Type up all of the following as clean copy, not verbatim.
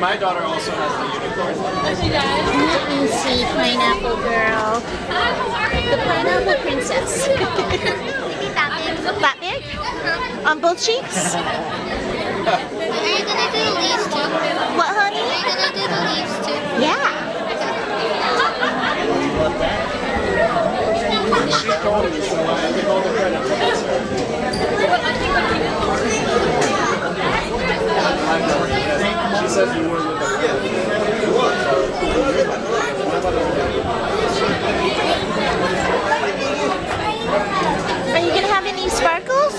My daughter also has the unicorn. Oh, she does? Let me see, pineapple girl. The pineapple princess. Maybe that big. That big? On both cheeks? Are you gonna do the leaves too? What, honey? Are you gonna do the leaves too? Yeah. She told me, so I take all the credit. She says you were with her. Are you gonna have any sparkles?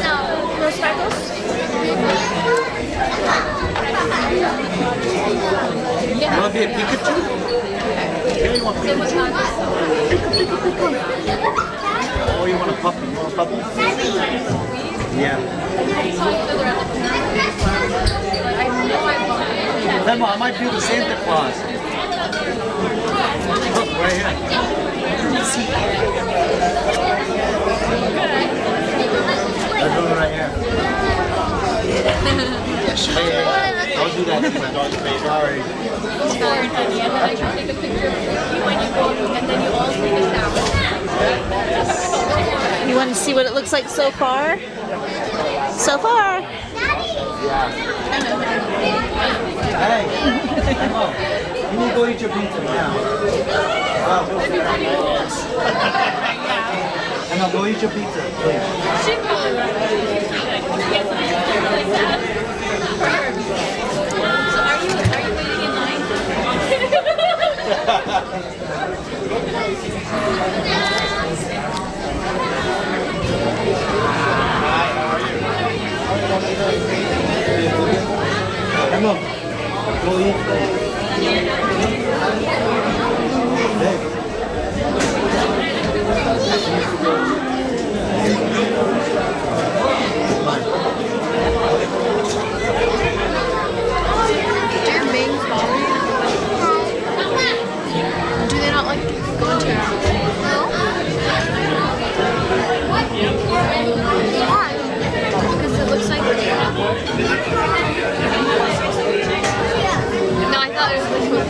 No. No sparkles? You want to be a Pikachu? Yeah, you want Pikachu? Oh, you want a puppy? You want a puppy? Yeah. Emma, I might do the Santa Claus. Look, right here. They're doing it right here. Hey, I'll do that to my dog's face. Sorry. And then I take a picture of you when you go, and then you all take a shower. You want to see what it looks like so far? So far. Hey, Emma, you need to go eat your pizza now. Emma, go eat your pizza, please. She probably would. So are you waiting in line? Emma, go eat. Do they not like go into your house? No. Why? Because it looks like. No, I thought it was this one.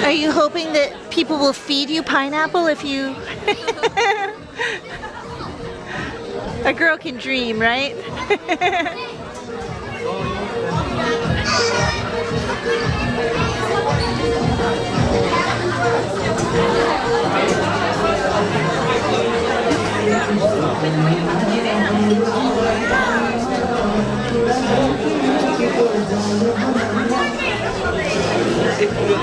Are you hoping that people will feed you pineapple if you... A girl can dream, right?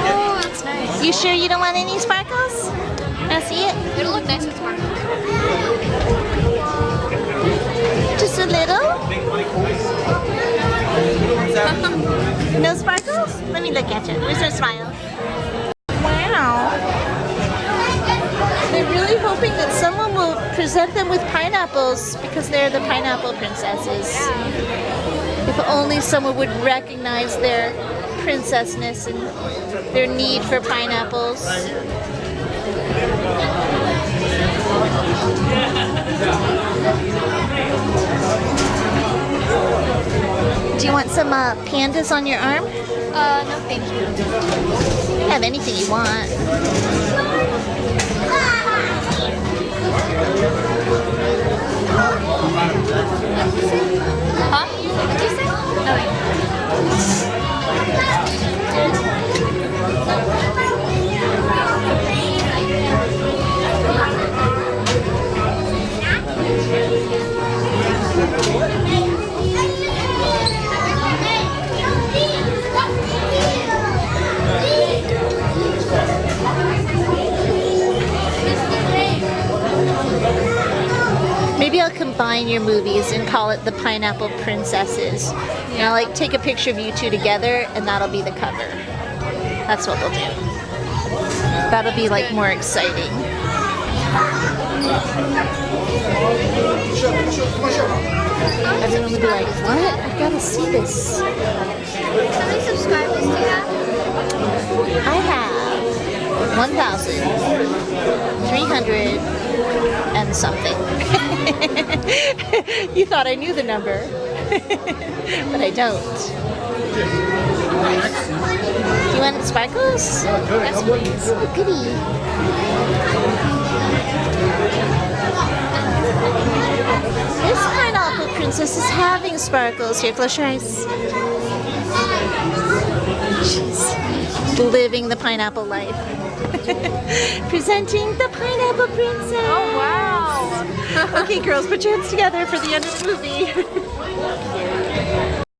Oh, that's nice. You sure you don't want any sparkles? I see it. It'll look nice with sparkles. Just a little? No sparkles? Let me look at you. Where's her smile? Wow. They're really hoping that someone will present them with pineapples because they're the pineapple princesses. If only someone would recognize their princessness and their need for pineapples. Do you want some pandas on your arm? No, thank you. You can have anything you want. Huh? What did you say? Maybe I'll combine your movies and call it The Pineapple Princesses. And I'll like take a picture of you two together and that'll be the cover. That's what we'll do. That'll be like more exciting. Everyone would be like, what? I've got to see this. How many subscribers do you have? I have 1,300 and something. You thought I knew the number, but I don't. Do you want sparkles? Yes, please. Oh, goody. This pineapple princess is having sparkles. Here, close your eyes. She's living the pineapple life. Presenting the pineapple princess. Oh, wow. Okay, girls, put your hands together for the end of the movie.